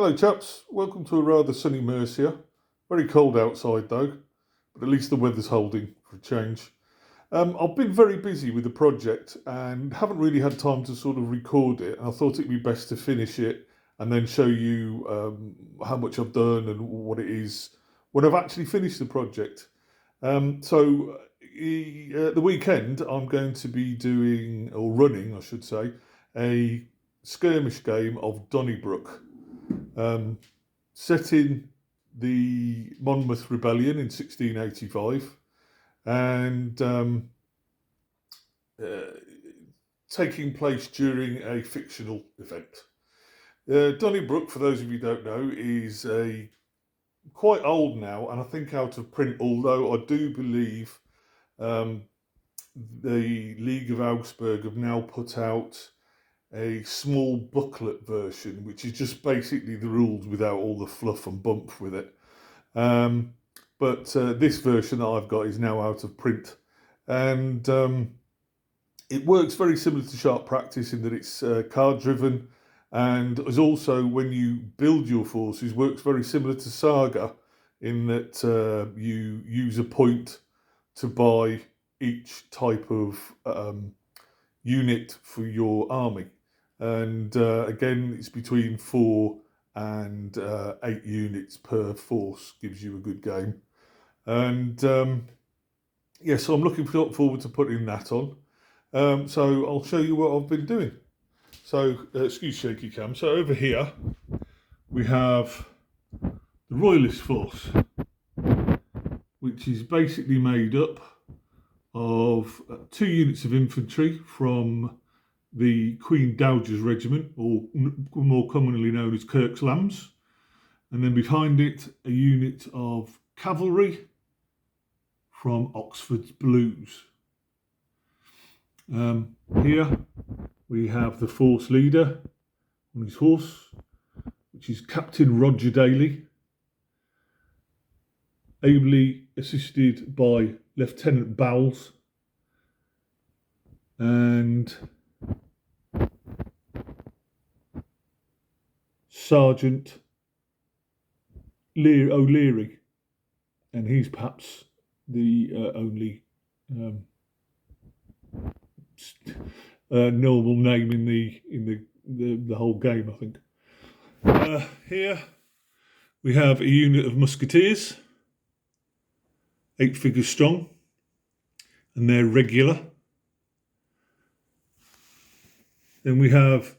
Hello chaps, welcome to a rather sunny Mercia. Very cold outside though, but at least the weather's holding for a change. I've been very busy with the project and haven't really had time to sort of record it. And I thought it'd be best to finish it and then show you how much I've done and what it is when I've actually finished the project. The weekend I'm going to be doing, or running I should say, a skirmish game of Donnybrook, um, set in the Monmouth Rebellion in 1685 and uh, taking place during a fictional event. Donnybrook, for those of you who don't know, is a quite old now and I think out of print, although I do believe um, the League of Augsburg have now put out a small booklet version, which is just basically the rules without all the fluff and bump with it. Um, but this version that I've got is now out of print, and it works very similar to Sharp Practice in that it's card driven, and is also, when you build your forces, works very similar to Saga in that you use a point to buy each type of unit for your army. And again, it's between 4 and 8 units per force, gives you a good game. And yeah, so I'm looking forward to putting that on. So I'll show you what I've been doing. So, excuse shaky cam. So over here we have the Royalist force, which is basically made up of 2 units of infantry from the Queen Dowager's Regiment, or more commonly known as Kirk's Lambs, and then behind it a unit of cavalry from Oxford's Blues. Here we have the force leader on his horse, which is Captain Roger Daly, ably assisted by Lieutenant Bowles and Sergeant O'Leary, and he's perhaps the only normal name in the whole game, I think. Here we have a unit of musketeers, 8 figures strong, and they're regular. Then we have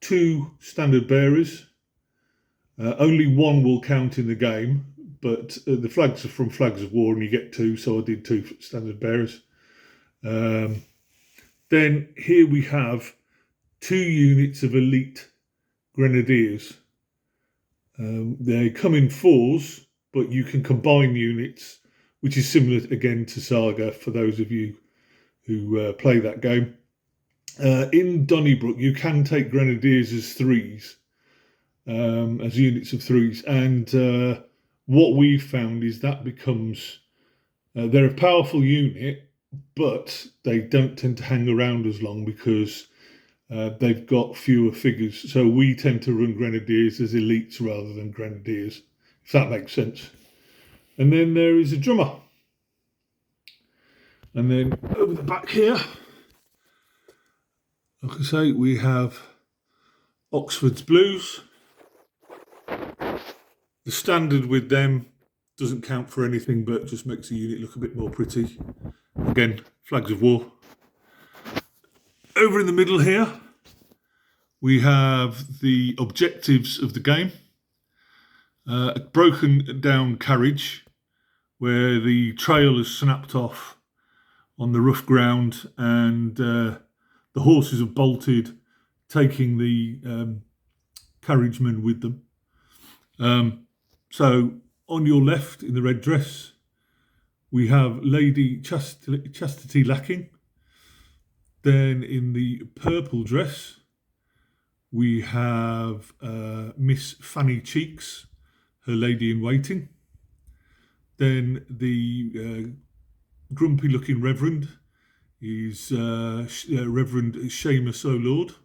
2 standard bearers. Only one will count in the game, but the flags are from Flags of War and you get 2, so I did 2 standard bearers. Then here we have 2 units of elite grenadiers. They come in 4s, but you can combine units, which is similar again to Saga for those of you who play that game. In Donnybrook, you can take grenadiers as 3s, as units of 3s, and what we've found is that becomes they're a powerful unit, but they don't tend to hang around as long because they've got fewer figures. So we tend to run grenadiers as elites rather than grenadiers, if that makes sense. And then there is a drummer, and then over the back here, like I say, we have Oxford's Blues. The standard with them doesn't count for anything, but just makes the unit look a bit more pretty. Again, Flags of War. Over in the middle here, we have the objectives of the game. A broken down carriage where the trail has snapped off on the rough ground and the horses have bolted, taking the carriagemen with them. So on your left, in the red dress, we have Lady Chastity Lacking. Then in the purple dress, we have Miss Fanny Cheeks, her lady in waiting. Then the grumpy-looking Reverend is Reverend Seamus O'Lord.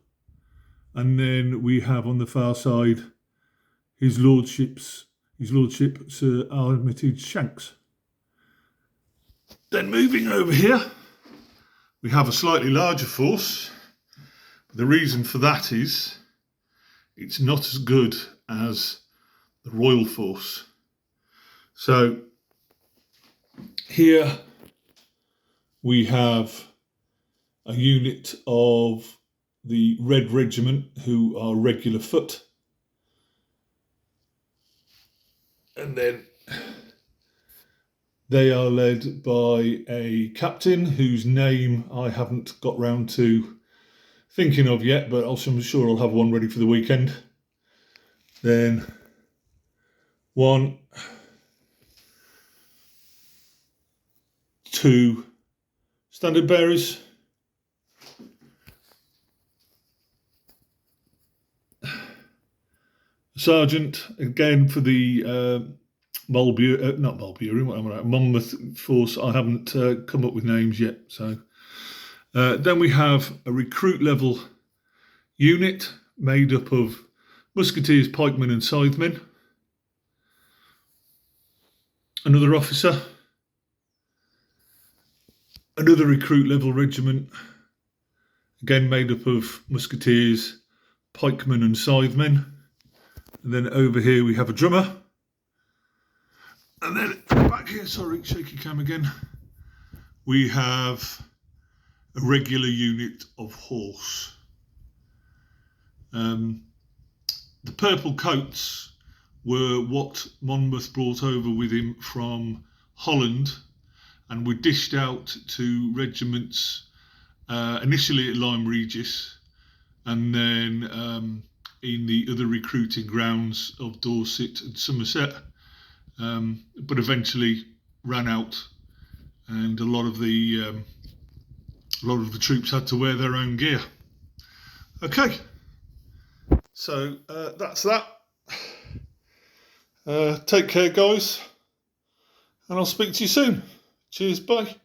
And then we have on the far side His Lordship Sir Armitage Shanks. Then moving over here, we have a slightly larger force. The reason for that is it's not as good as the Royal Force. So here we have a unit of the Red Regiment who are regular foot. And then they are led by a captain whose name I haven't got round to thinking of yet, but I'm sure I'll have one ready for the weekend. Then 1, 2 standard bearers. Sergeant, again for the Monmouth force. I haven't come up with names yet. So then we have a recruit level unit made up of musketeers, pikemen and scythemen. Another officer. Another recruit level regiment, again made up of musketeers, pikemen and scythemen. And then over here we have a drummer. And then back here, sorry, shaky cam again, we have a regular unit of horse. The purple coats were what Monmouth brought over with him from Holland and were dished out to regiments initially at Lyme Regis and then in the other recruiting grounds of Dorset and Somerset, but eventually ran out, and a lot of the troops had to wear their own gear. Okay, so that's that. Take care, guys, and I'll speak to you soon. Cheers, bye.